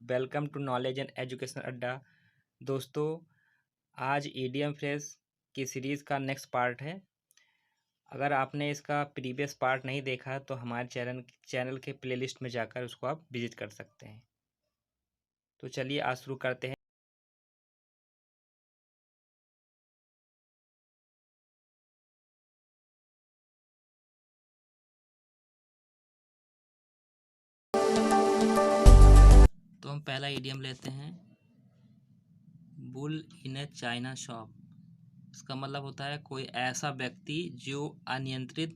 Welcome to knowledge and education Adda. दोस्तों, आज idiom phrase की सीरीज़ का नेक्स्ट पार्ट है। अगर आपने इसका प्रीवियस पार्ट नहीं देखा तो हमारे चैनल के प्लेलिस्ट में जाकर उसको आप विजिट कर सकते हैं। तो चलिए आज शुरू करते हैं। तो हम पहला ईडीएम लेते हैं, bull in A China shop. इसका मतलब होता है कोई ऐसा व्यक्ति जो अनियंत्रित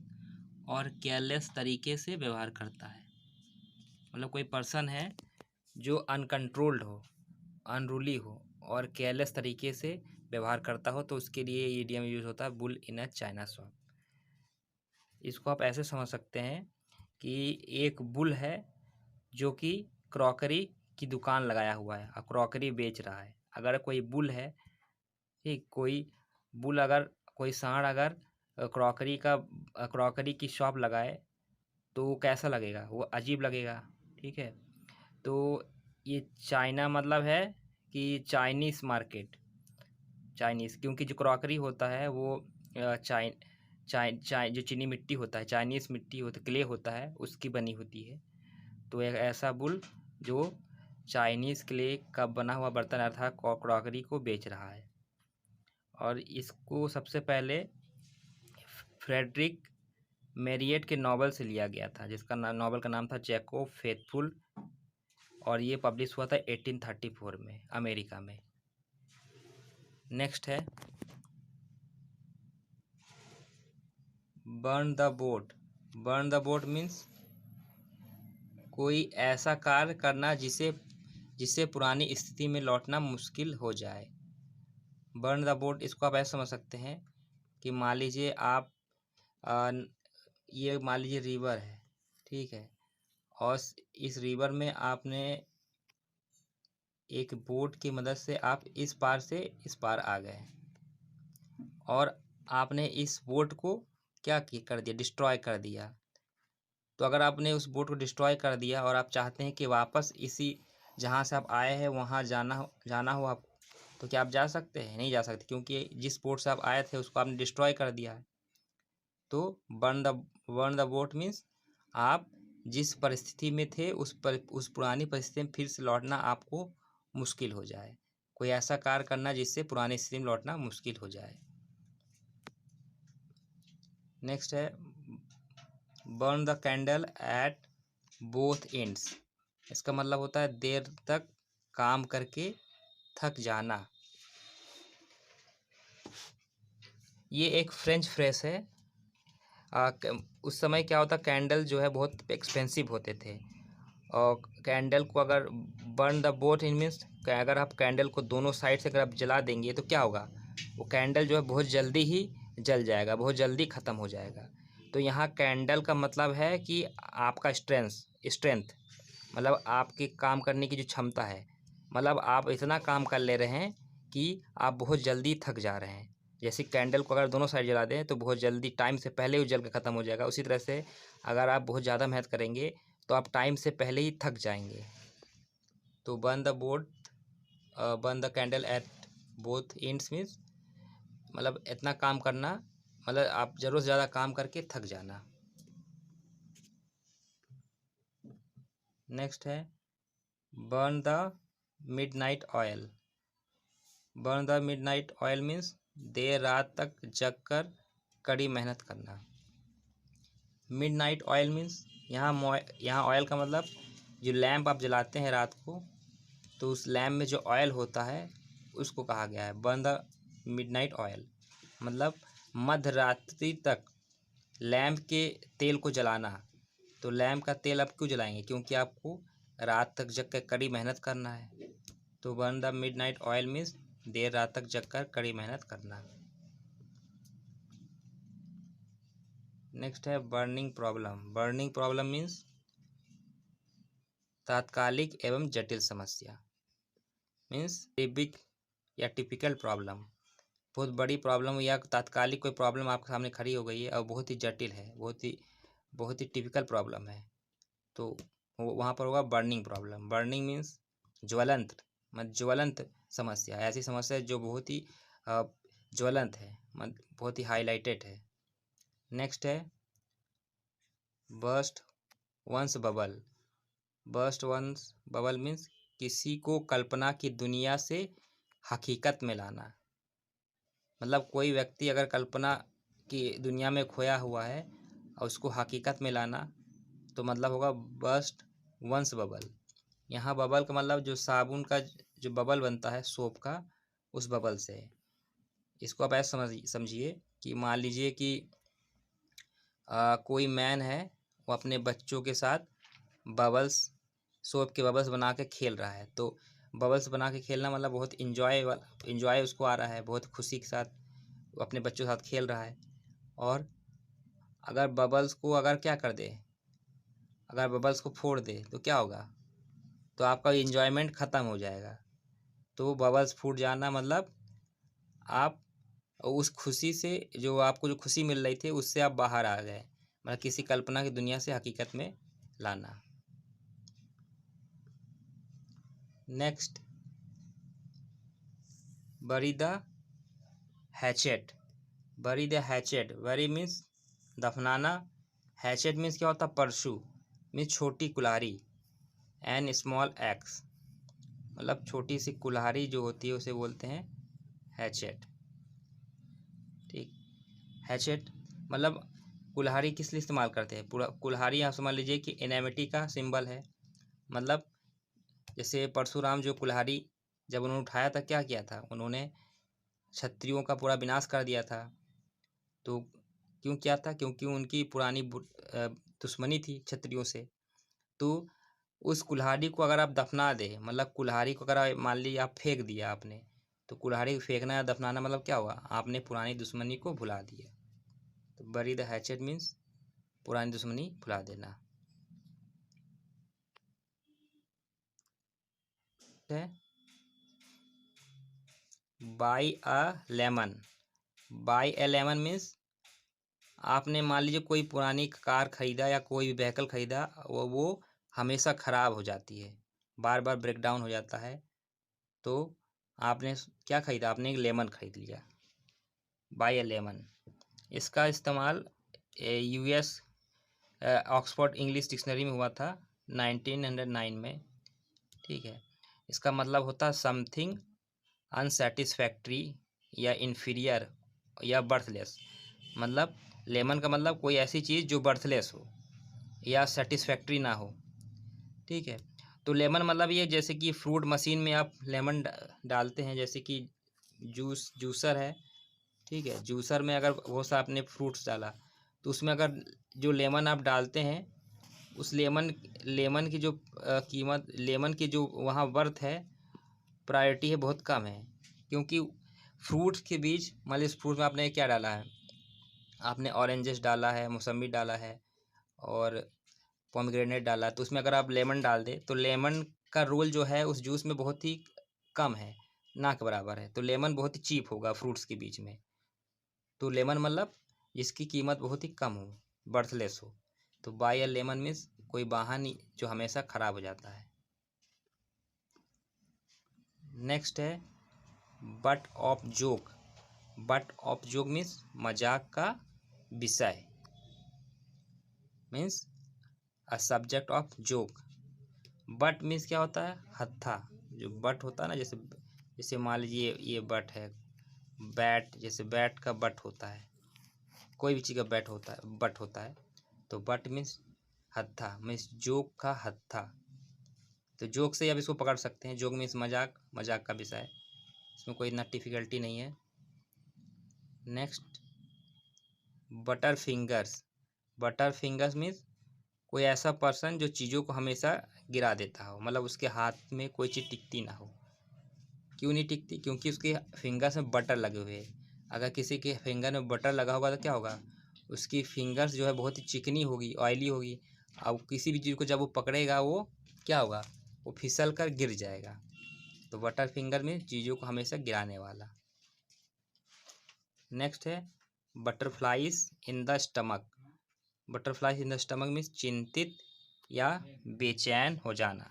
और केयरलेस तरीके से व्यवहार करता है। मतलब कोई पर्सन है जो अनकंट्रोल्ड हो, अनरूली हो और केयरलेस तरीके से व्यवहार करता हो, तो उसके लिए ये ईडीएम यूज होता है, bull in a China shop. इसको आप ऐसे समझ सकते हैं कि एक बुल है जो कि क्रॉकरी की दुकान लगाया हुआ है और क्रॉकरी बेच रहा है। अगर कोई बुल है, ठीक, कोई बुल अगर कोई सांड अगर क्रॉकरी की शॉप लगाए तो वो कैसा लगेगा? वो अजीब लगेगा। ठीक है, तो ये चाइना मतलब है कि चाइनीज़ मार्केट, चाइनीज़, क्योंकि जो क्रॉकरी होता है वो चाइन चाइन चाइ जो चीनी मिट्टी होता है, चाइनीज़ मिट्टी होता, क्ले होता है, उसकी बनी होती है। तो एक ऐसा बुल जो चाइनीज़ क्ले का बना हुआ बर्तन अर्थात क्रॉकरी को बेच रहा है। और इसको सबसे पहले फ्रेडरिक मेरियट के नॉवल से लिया गया था, जिसका नॉवल का नाम था जैकोब फेथफुल, और ये पब्लिश हुआ था 1834 में अमेरिका में। नेक्स्ट है burn the boat. Burn the boat means कोई ऐसा कार्य करना जिससे पुरानी स्थिति में लौटना मुश्किल हो जाए। बर्न द बोट, इसको आप ऐसे समझ सकते हैं कि मान लीजिए आप ये मान लीजिए रिवर है, ठीक है, और इस रिवर में आपने एक बोट की मदद से आप इस पार से इस पार आ गए और आपने इस बोट को क्या कर दिया? डिस्ट्रॉय कर दिया। तो अगर आपने उस बोट को डिस्ट्रॉय कर दिया और आप चाहते हैं कि वापस इसी जहाँ से आप आए हैं वहाँ जाना हो आप, तो क्या आप जा सकते हैं? नहीं जा सकते, क्योंकि जिस बोट से आप आए थे उसको आपने डिस्ट्रॉय कर दिया है। तो बर्न द बोट मीन्स आप जिस परिस्थिति में थे उस पुरानी परिस्थिति में फिर से लौटना आपको मुश्किल हो जाए। कोई ऐसा कार्य करना जिससे पुरानी स्थिति में लौटना मुश्किल हो जाए। नेक्स्ट है burn the candle at both ends. इसका मतलब होता है देर तक काम करके थक जाना। ये एक फ्रेंच फ्रेज है। उस समय क्या होता, कैंडल जो है बहुत एक्सपेंसिव होते थे, और कैंडल को अगर burn the both in means अगर आप कैंडल को दोनों साइड से अगर आप जला देंगे तो क्या होगा? वो कैंडल जो है बहुत जल्दी ही जल जाएगा, बहुत जल्दी ख़त्म हो जाएगा। तो यहाँ कैंडल का मतलब है कि आपका स्ट्रेंथ, मतलब आपके काम करने की जो क्षमता है, मतलब आप इतना काम कर ले रहे हैं कि आप बहुत जल्दी थक जा रहे हैं। जैसे कैंडल को अगर दोनों साइड जला दें तो बहुत जल्दी टाइम से पहले ही जल के ख़त्म हो जाएगा। उसी तरह से अगर आप बहुत ज़्यादा मेहनत करेंगे तो आप टाइम से पहले ही थक जाएंगे। तो burn the candle at both ends means मतलब इतना काम करना, मतलब आप ज़रूरत से ज़्यादा काम करके थक जाना। नेक्स्ट है burn the midnight oil. Burn the midnight oil means there रात तक जग कर कड़ी मेहनत करना। मिडनाइट ऑयल मीन्स यहाँ ऑयल का मतलब जो लैंप आप जलाते हैं रात को, तो उस लैंप में जो ऑयल होता है उसको कहा गया है बर्न द मिडनाइट ऑयल। मतलब मध्य रात्रि तक लैंप के तेल को जलाना। तो लैंप का तेल आप क्यों जलाएंगे? क्योंकि आपको रात तक जग कर कड़ी मेहनत करना है। तो burn the midnight oil means there रात तक जग कर कड़ी मेहनत करना। नेक्स्ट है burning problem. Burning problem means तात्कालिक एवं जटिल समस्या। मीन्स बिग या टिपिकल प्रॉब्लम, बहुत बड़ी प्रॉब्लम या तात्कालिक कोई प्रॉब्लम आपके सामने खड़ी हो गई है और बहुत ही जटिल है, बहुत ही टिपिकल प्रॉब्लम है, तो वहाँ पर होगा बर्निंग प्रॉब्लम। बर्निंग मीन्स ज्वलंत ज्वलंत समस्या, ऐसी समस्या जो बहुत ही ज्वलंत है, बहुत ही हाईलाइटेड है। नेक्स्ट है burst one's bubble. Burst one's bubble means किसी को कल्पना की दुनिया से हकीकत में लाना। मतलब कोई व्यक्ति अगर कल्पना की दुनिया में खोया हुआ है और उसको हकीकत में लाना, तो मतलब होगा बर्स्ट वंस बबल। यहाँ बबल का मतलब जो साबुन का जो बबल बनता है सोप का, उस बबल से है। इसको आप ऐसे समझिए कि मान लीजिए कि कोई मैन है, वो अपने बच्चों के साथ बबल्स, सोप के बबल्स बना के खेल रहा है। तो बबल्स बना के खेलना मतलब बहुत इंजॉय उसको आ रहा है, बहुत खुशी के साथ वो अपने बच्चों के साथ खेल रहा है। और अगर बबल्स को अगर क्या कर दे, अगर बबल्स को फोड़ दे तो क्या होगा, तो आपका इंजॉयमेंट ख़त्म हो जाएगा। तो बबल्स फूट जाना मतलब आप उस खुशी से, जो आपको जो खुशी मिल रही थी उससे आप बाहर आ गए, मतलब किसी कल्पना की दुनिया से हकीकत में लाना। नेक्स्ट, बरी द हैचेट। बरी द हैचेट, बरी मीन्स दफनाना, हैचेट मीन्स क्या होता है, परशु मीन्स छोटी कुल्हाड़ी, एन स्मॉल एक्स मतलब छोटी सी कुल्हाड़ी जो होती है उसे बोलते हैं हैचेट। ठीक, हैचेट मतलब कुल्हाड़ी किस लिए इस्तेमाल करते हैं, पूरा कुल्हाड़ी आप समझ लीजिए कि एनेमिटी का सिंबल है। मतलब जैसे परशुराम जो कुल्हाड़ी जब उन्होंने उठाया था, क्या किया था, उन्होंने क्षत्रियों का पूरा विनाश कर दिया था। तो क्यों किया था, क्योंकि उनकी पुरानी दुश्मनी थी क्षत्रियों से। तो उस कुल्हाड़ी को अगर आप दफना दे, मतलब कुल्हाड़ी को अगर मान लीजिए आप फेंक दिया आपने, तो कुल्हाड़ी को फेंकना या दफनाना मतलब क्या हुआ, आपने पुरानी दुश्मनी को भुला दिया। तो बरी द हैचेट मीन्स पुरानी दुश्मनी भुला देना है। By a lemon. By A lemon means आपने मान लीजिए कोई पुरानी कार खरीदा या कोई भी व्हीकल खरीदा, वो हमेशा ख़राब हो जाती है, बार बार ब्रेक डाउन हो जाता है। तो आपने क्या खरीदा, आपने एक लेमन खरीद लिया, बाई ए लेमन। इसका इस्तेमाल यूएस ऑक्सफोर्ड इंग्लिश डिक्शनरी में हुआ था 1909 में। ठीक है, इसका मतलब होता है समथिंग अनसेटिस्फैक्ट्री या इन्फीरियर या बर्थलेस। मतलब लेमन का मतलब कोई ऐसी चीज़ जो बर्थलेस हो या सेटिस्फैक्ट्री ना हो। ठीक है, तो लेमन मतलब ये जैसे कि फ्रूट मशीन में आप लेमन डालते हैं, जैसे कि जूसर है। ठीक है, जूसर में अगर बहुत सा आपने फ्रूट्स डाला, तो उसमें अगर जो लेमन आप डालते हैं, उस लेमन की जो कीमत, लेमन की जो वहाँ वर्थ है, प्रायोरिटी है, बहुत कम है। क्योंकि फ्रूट्स के बीच, मान लीजिए फ्रूट में आपने क्या डाला है, आपने ऑरेंजेस डाला है, मौसम्बी डाला है और पोमेग्रेनेट डाला, तो उसमें अगर आप लेमन डाल दें तो लेमन का रोल जो है उस जूस में बहुत ही कम है, ना के बराबर है। तो लेमन बहुत ही चीप होगा फ्रूट्स के बीच में। तो लेमन मतलब जिसकी कीमत बहुत ही कम हो, बर्थलेस हो। तो बाय अ लेमन मीन्स कोई वाहन जो हमेशा ख़राब हो जाता है। नेक्स्ट है but of joke. But of joke means मजाक का विषय, means a subject of joke. But means क्या होता है, हत्था। जो बट होता है ना, जैसे जैसे मान लीजिए ये बट है, बैट, जैसे बैट का बट होता है, कोई भी चीज़ का बैट होता है, बट होता है। तो बट मीन्स हत्था, मीन्स जोक का हत्था। तो जोक से अब इसको पकड़ सकते हैं, जोक मीन्स मजाक, मजाक का विषय, इसमें कोई इतना डिफिकल्टी नहीं है। Next, butter fingers. Butter fingers means कोई ऐसा पर्सन जो चीज़ों को हमेशा गिरा देता हो, मतलब उसके हाथ में कोई चीज़ टिकती ना हो। क्यों नहीं टिकती, क्योंकि उसके फिंगर्स में बटर लगे हुए हैं। अगर किसी के फिंगर में बटर लगा होगा तो क्या होगा, उसकी फिंगर्स जो है बहुत ही चिकनी होगी, ऑयली होगी। अब किसी भी चीज़ को जब वो पकड़ेगा, वो क्या होगा, वो फिसल कर गिर जाएगा। तो बटर फिंगर में चीज़ों को हमेशा गिराने वाला। नेक्स्ट है butterflies in the stomach. Butterflies in the stomach means चिंतित या बेचैन हो जाना।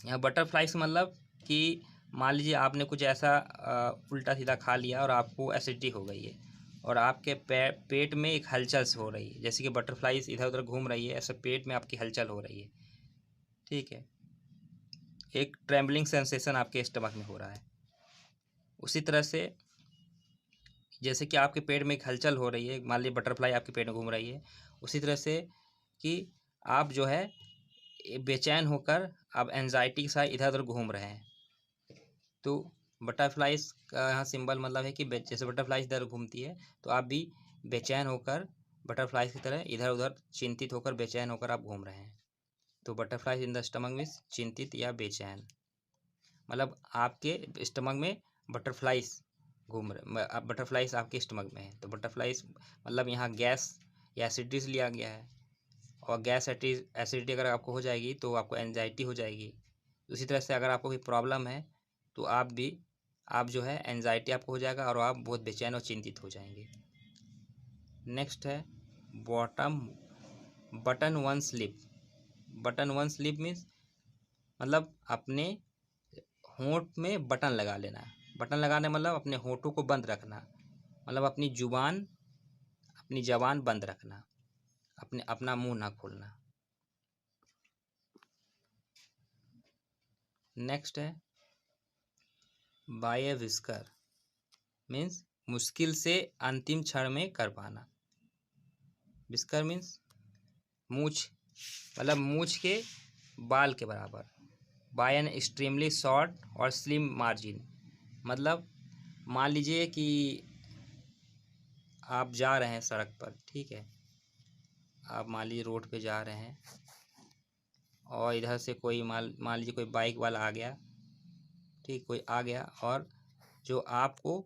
यहाँ बटरफ्लाइज मतलब कि मान लीजिए आपने कुछ ऐसा उल्टा सीधा खा लिया और आपको एसिडिटी हो गई है और आपके पेट में एक हलचल हो रही है, जैसे कि बटरफ्लाइज इधर उधर घूम रही है, ऐसे पेट में आपकी हलचल हो रही है, ठीक है, एक ट्रेम्बलिंग सेंसेशन आपके स्टमक में हो रहा है। उसी तरह से जैसे कि आपके पेट में एक हलचल हो रही है, मान लीजिए बटरफ्लाई आपके पेट में घूम रही है, उसी तरह से कि आप जो है बेचैन होकर आप एंजाइटी के साथ इधर उधर घूम रहे हैं। तो बटरफ्लाइज का यहाँ सिंबल मतलब है कि जैसे बटरफ्लाइज इधर घूमती है तो आप भी बेचैन होकर बटरफ्लाइज की तरह इधर उधर चिंतित होकर बेचैन होकर आप घूम रहे हैं। तो butterflies in the stomach means चिंतित या बेचैन, मतलब आपके स्टमक में बटरफ्लाइज घूम रहे, आप बटरफ्लाइज आपके स्टमक में है। तो बटरफ्लाइज मतलब यहाँ गैस या एसिडिटी से लिया गया है, और गैस एसिडिटी अगर आपको हो जाएगी तो आपको एंजाइटी हो जाएगी। उसी तरह से अगर आपको कोई प्रॉब्लम है तो आप जो है एंजाइटी आपको हो जाएगा और आप बहुत बेचैन और चिंतित हो जाएंगे। नेक्स्ट है bottom button one slip. Button one slip means मतलब अपने होंठ में बटन लगा लेना। बटन लगाने मतलब अपने होंठों को बंद रखना, मतलब अपनी जबान बंद रखना, अपना मुंह ना खोलना। नेक्स्ट है बाय ए विस्कर मीन्स मुश्किल से अंतिम क्षण में कर पाना। विस्कर मीन्स मूछ, मतलब मूछ के बाल के बराबर। बाय एन एक्सट्रीमली शॉर्ट और स्लिम मार्जिन, मतलब मान लीजिए कि आप जा रहे हैं सड़क पर, ठीक है, आप मान लीजिए रोड पे जा रहे हैं और इधर से कोई मान लीजिए कोई बाइक वाला आ गया, ठीक, कोई आ गया और जो आपको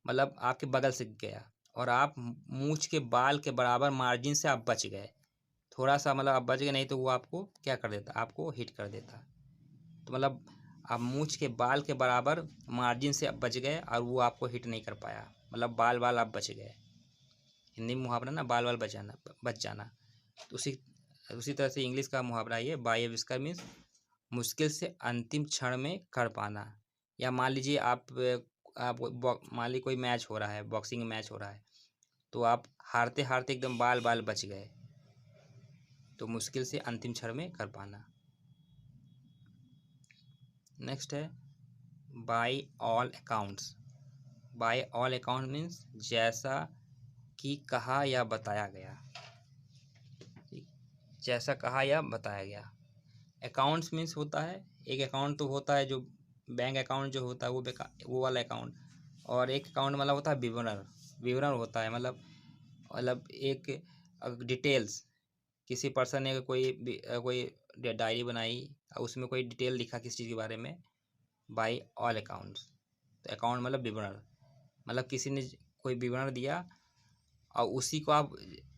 मतलब आपके बगल से गया और आप मूछ के बाल के बराबर मार्जिन से आप बच गए, थोड़ा सा मतलब आप बच गए, नहीं तो वो आपको क्या कर देता, आपको हिट कर देता। तो मतलब आप मूछ के बाल के बराबर मार्जिन से आप बच गए और वो आपको हिट नहीं कर पाया, मतलब बाल बाल आप बच गए। हिंदी में मुहावरा ना बाल बाल बच जाना। तो उसी तरह से इंग्लिश का मुहावरा ये बाय ए विस्कर मीन्स मुश्किल से अंतिम क्षण में कर पाना। या मान लीजिए आप मान लीजिए कोई मैच हो रहा है, बॉक्सिंग मैच हो रहा है, तो आप हारते हारते एकदम बाल बाल बच गए, तो मुश्किल से अंतिम क्षण में कर पाना। नेक्स्ट है by all accounts. By all account means जैसा कि कहा या बताया गया, जैसा कहा या बताया गया। अकाउंट्स मीन्स होता है, एक अकाउंट तो होता है जो बैंक अकाउंट जो होता है वो वाला अकाउंट, और एक अकाउंट मतलब होता है विवरण। विवरण होता है मतलब एक डिटेल्स, किसी पर्सन ने कोई डायरी बनाई और उसमें कोई डिटेल लिखा किसी चीज़ के बारे में, बाय ऑल अकाउंट्स। तो अकाउंट मतलब विवरण, मतलब किसी ने कोई विवरण दिया और उसी को आप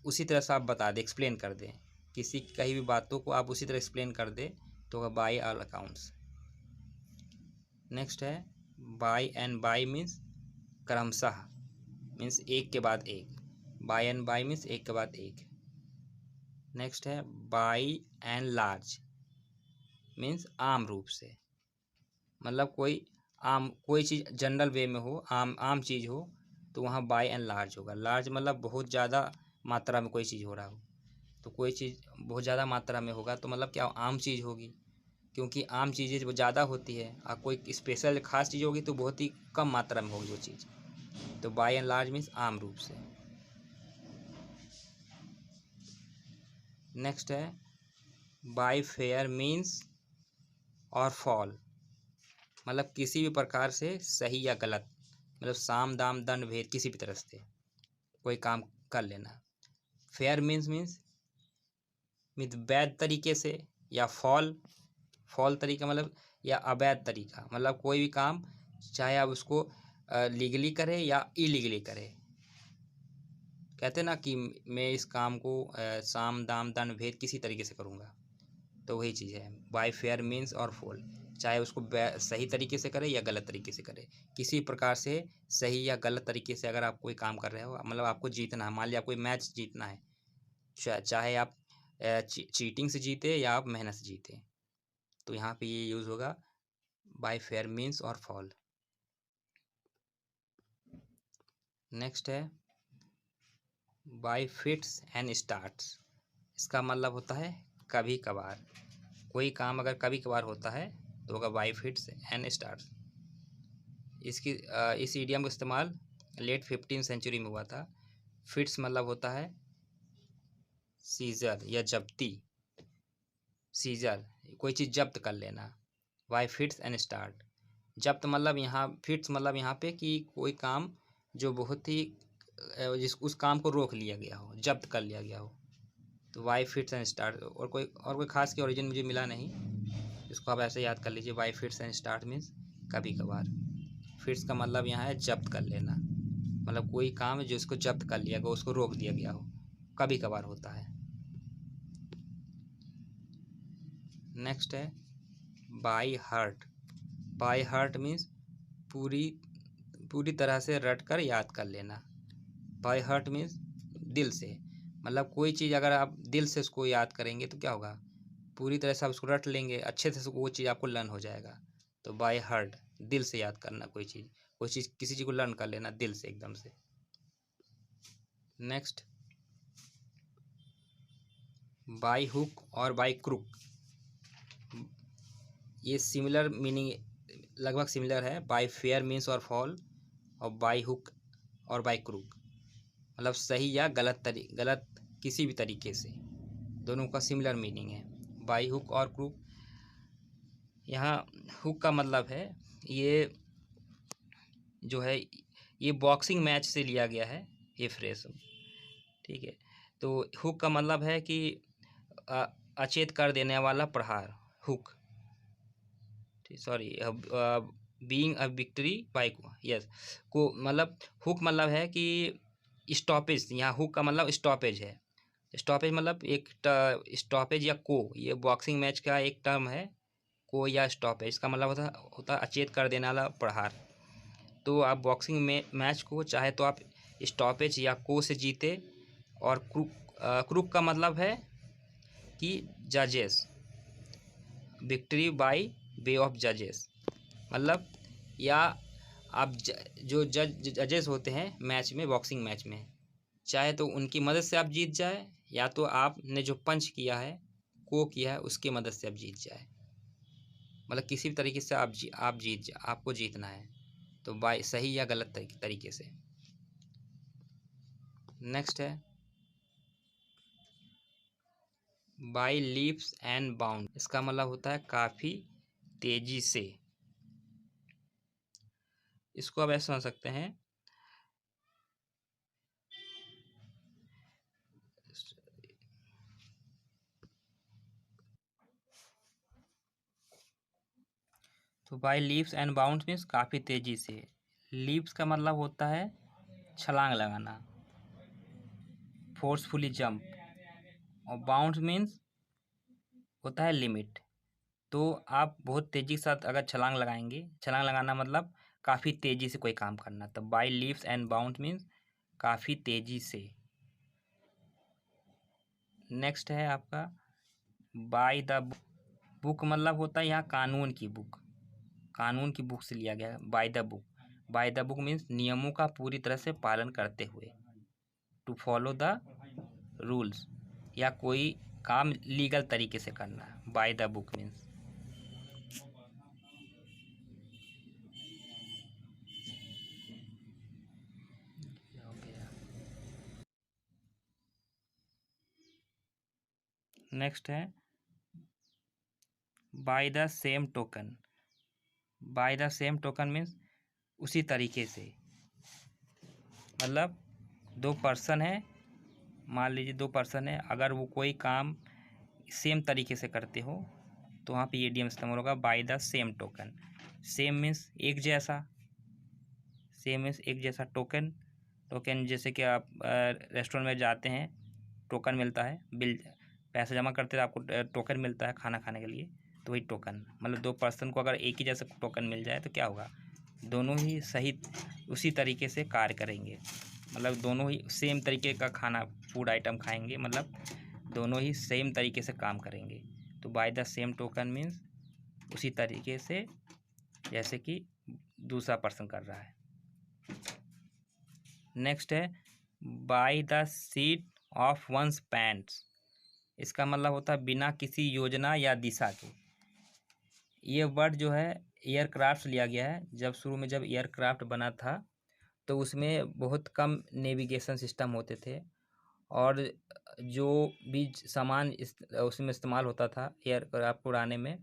उसी तरह से आप बता दें, एक्सप्लेन कर दें, किसी कहीं भी बातों को आप उसी तरह एक्सप्लेन कर दें, तो बाय ऑल अकाउंट्स। नेक्स्ट है बाय एंड बाय मीन्स क्रमशः, मीन्स एक के बाद एक। बाय एंड बाय मीन्स एक के बाद एक। नेक्स्ट है बाय एंड लार्ज मीन्स आम रूप से, मतलब कोई चीज़ जनरल वे में हो, आम चीज़ हो, तो वहाँ बाय एंड लार्ज होगा। लार्ज मतलब बहुत ज़्यादा मात्रा में कोई चीज़ हो रहा हो, तो कोई चीज़ बहुत ज़्यादा मात्रा में होगा तो मतलब क्या आम चीज़ होगी, क्योंकि आम चीज़ें जब ज़्यादा होती है और कोई स्पेशल खास चीज़ होगी तो बहुत ही कम मात्रा में होगी वो चीज़। तो बाय एंड लार्ज मीन्स आम रूप से। नेक्स्ट है बाय फेयर मीन्स और फॉल, मतलब किसी भी प्रकार से सही या गलत, मतलब साम दाम दंड भेद किसी भी तरह से कोई काम कर लेना। फेयर मीन्स वैध तरीके से, या फॉल तरीका मतलब या अवैध तरीका, मतलब कोई भी काम चाहे आप उसको लीगली करें या इलीगली करें। कहते ना कि मैं इस काम को साम दाम दंड भेद किसी तरीके से करूँगा, तो वही चीज़ है बाय फेयर मीन्स और फॉल, चाहे उसको सही तरीके से करे या गलत तरीके से करे, किसी प्रकार से सही या गलत तरीके से अगर आप कोई काम कर रहे हो, मतलब आपको जीतना है, मान लिया कोई मैच जीतना है, चाहे आप चीटिंग से जीते या आप मेहनत से जीते, तो यहाँ पे ये यूज़ होगा बाय फेयर मीन्स और फॉल। नेक्स्ट है बाय फिट्स एंड स्टार्ट्स। इसका मतलब होता है कभी कभार। कोई काम अगर कभी कभार होता है तो होगा बाय फिट्स एंड स्टार्ट्स। इस इडियम का इस्तेमाल लेट 15वीं सेंचुरी में हुआ था। फिट्स मतलब होता है सीजर या जब्ती। सीजर कोई चीज़ जब्त कर लेना। Bye fits and start. जब्त मतलब यहाँ, फिट्स मतलब यहाँ पे कि कोई काम जो बहुत ही उस काम को रोक लिया गया हो, जब्त कर लिया गया हो, तो वाई फिट्स एंड स्टार्ट। और कोई खास की ओरिजिन मुझे मिला नहीं, इसको आप ऐसे याद कर लीजिए। By fits and start means कभी कभार। फिट्स का मतलब यहाँ है जब्त कर लेना, मतलब कोई काम है जो उसको जब्त कर लिया गया, उसको रोक दिया गया हो, कभी कभार होता है। नेक्स्ट है by heart. By heart means पूरी तरह से रट कर याद कर लेना। बाय हार्ट मीन्स दिल से, मतलब कोई चीज़ अगर आप दिल से उसको याद करेंगे तो क्या होगा, पूरी तरह से आप उसको रट लेंगे, अच्छे से वो चीज़ आपको लर्न हो जाएगा। तो बाय हार्ट दिल से याद करना कोई चीज़, किसी चीज़ को लर्न कर लेना दिल से, एकदम से। नेक्स्ट बाय हुक और बाय क्रुक। ये सिमिलर मीनिंग, लगभग सिमिलर है। बाय फेयर मीन्स और फॉल, और बाय हुक और बाय क्रुक मतलब सही या गलत किसी भी तरीके से, दोनों का सिमिलर मीनिंग है। बाय हुक और क्रुक। यहाँ हुक का मतलब है, ये जो है ये बॉक्सिंग मैच से लिया गया है ये फ्रेज, ठीक है। तो हुक का मतलब है कि अचेत कर देने वाला प्रहार, hook, sorry, being a victory by, yes, को मतलब हुक मतलब है कि स्टॉपेज। यहाँ हुक का मतलब स्टॉपेज है। स्टॉपेज मतलब एक स्टॉपेज या को, ये बॉक्सिंग मैच का एक टर्म है, को या स्टॉपेज। इसका मतलब होता अचेत कर देने वाला प्रहार। तो आप बॉक्सिंग में मैच को चाहे तो आप स्टॉपेज या को से जीते। और क्रुक का मतलब है कि जजेस, विक्ट्री बाय वे ऑफ जजेस, मतलब या आप जो जजेस होते हैं मैच में, बॉक्सिंग मैच में, चाहे तो उनकी मदद से आप जीत जाए, या तो आपने जो पंच किया है, को किया है, उसकी मदद से आप जीत जाए। मतलब किसी भी तरीके से आपको जीतना है, तो बाय सही या गलत तरीके से। नेक्स्ट है बाय लीप्स एंड बाउंड। इसका मतलब होता है काफ़ी तेजी से। इसको आप ऐसे समझ सकते हैं, तो by leaps and bounds means काफ़ी तेजी से। लीप्स का मतलब होता है छलांग लगाना, फोर्सफुली जंप, और बाउंड्स मीन्स होता है लिमिट। तो आप बहुत तेज़ी के साथ अगर छलांग लगाएंगे, छलांग लगाना मतलब काफ़ी तेज़ी से कोई काम करना, तो by leaps and bounds means काफ़ी तेज़ी से। नेक्स्ट है आपका बाय द बुक। मतलब होता है यहाँ कानून की बुक, कानून की बुक से लिया गया है by the book. Bye the book means नियमों का पूरी तरह से पालन करते हुए, टू फॉलो द रूल्स, या कोई काम लीगल तरीके से करना, by the book means. Next है by the same token. By the same token means उसी तरीके से, मतलब दो पर्सन है, मान लीजिए दो पर्सन है, अगर वो कोई काम सेम तरीके से करते हो तो वहाँ पे ईडीएम इस्तेमाल होगा bye the same token. Same means एक जैसा, सेम मीन्स एक जैसा। टोकन, टोकन जैसे कि आप रेस्टोरेंट में जाते हैं, टोकन मिलता है, बिल पैसा जमा करते हैं, आपको टोकन मिलता है खाना खाने के लिए, तो वही टोकन। मतलब दो पर्सन को अगर एक ही जैसा टोकन मिल जाए तो क्या होगा, दोनों ही सही उसी तरीके से कार्य करेंगे, मतलब दोनों ही सेम तरीके का खाना, फूड आइटम खाएंगे, मतलब दोनों ही सेम तरीके से काम करेंगे। तो by the same token means उसी तरीके से जैसे कि दूसरा पर्सन कर रहा है। नेक्स्ट है by the seat of one's pants. इसका मतलब होता है बिना किसी योजना या दिशा के। ये वर्ड जो है एयरक्राफ्ट लिया गया है। जब शुरू में जब एयरक्राफ्ट बना था तो उसमें बहुत कम नेविगेशन सिस्टम होते थे, और जो भी सामान उसमें इस्तेमाल होता था एयरक्राफ्ट उड़ाने में,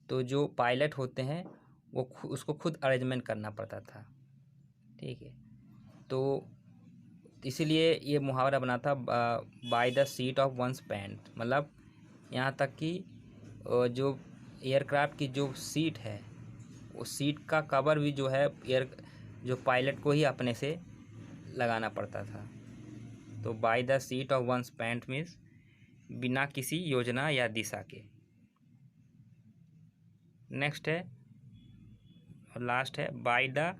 तो जो पायलट होते हैं वो उसको खुद अरेंजमेंट करना पड़ता था। ठीक है, तो इसीलिए ये मुहावरा बना था by the seat of one's pant. मतलब यहाँ तक कि जो एयरक्राफ्ट की जो सीट है, उस सीट का कवर भी जो है जो पायलट को ही अपने से लगाना पड़ता था। तो by the seat of one's pant means बिना किसी योजना या दिशा के। नेक्स्ट है और लास्ट है by the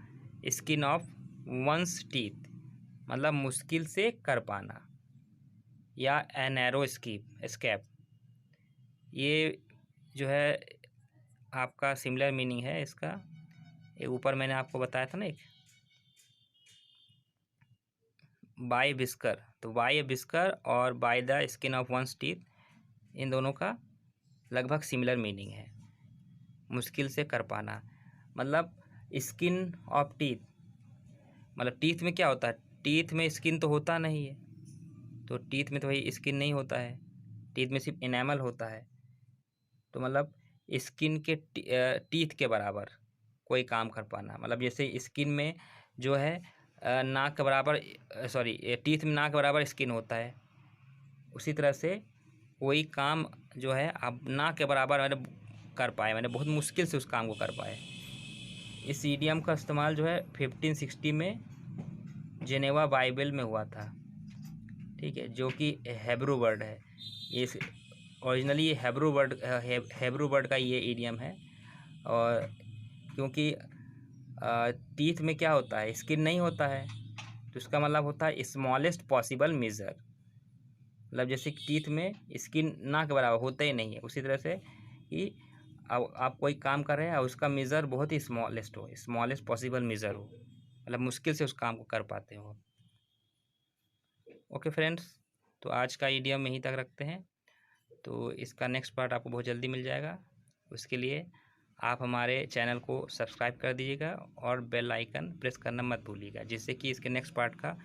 skin of one's teeth. मतलब मुश्किल से कर पाना, या ए नैरो स्कैप। ये जो है आपका सिमिलर मीनिंग है इसका। ये ऊपर मैंने आपको बताया था ना एक बाय बिस्कर, तो बाय बिस्कर और by the skin of one's teeth, इन दोनों का लगभग सिमिलर मीनिंग है। मुश्किल से कर पाना मतलब स्किन ऑफ टीथ, मतलब टीथ में क्या होता है, टीथ में स्किन तो होता नहीं है, तो टीथ में तो भाई स्किन नहीं होता है, टीथ में सिर्फ इनेमल होता है। तो मतलब स्किन के टीथ के बराबर कोई काम कर पाना, मतलब जैसे स्किन में जो है नाक के बराबर, सॉरी टीथ में नाक के बराबर स्किन होता है, उसी तरह से कोई काम जो है आप नाक के बराबर मैंने कर पाए, मैंने बहुत मुश्किल से उस काम को कर पाए। इस ईडियम का इस्तेमाल जो है 1560 में जेनेवा बाइबल में हुआ था। ठीक है, जो कि हेब्रू वर्ड है। ये ओरिजिनली ये हेब्रू वर्ड का ये ईडियम है। और क्योंकि टीथ में क्या होता है, स्किन नहीं होता है, तो इसका मतलब होता है स्मॉलेस्ट पॉसिबल मेजर। मतलब जैसे टीथ में स्किन ना के बराबर होता ही नहीं है, उसी तरह से कि आप कोई काम कर रहे हैं और उसका मेज़र बहुत ही स्मॉलेस्ट हो, स्मॉलेस्ट पॉसिबल मेज़र हो, मतलब मुश्किल से उस काम को कर पाते हो। ओके फ्रेंड्स, तो आज का ईडियम यहीं तक रखते हैं। तो इसका नेक्स्ट पार्ट आपको बहुत जल्दी मिल जाएगा। उसके लिए आप हमारे चैनल को सब्सक्राइब कर दीजिएगा और बेल आइकन प्रेस करना मत भूलिएगा, जिससे कि इसके नेक्स्ट पार्ट का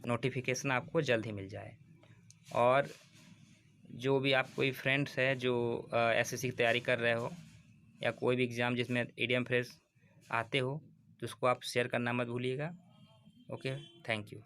नोटिफिकेशन आपको जल्द ही मिल जाए। और जो भी आप कोई फ्रेंड्स है जो एसएससी की तैयारी कर रहे हो, या कोई भी एग्ज़ाम जिसमें ईडियम फ्रेज आते हो, तो उसको आप शेयर करना मत भूलिएगा। Okay, thank you.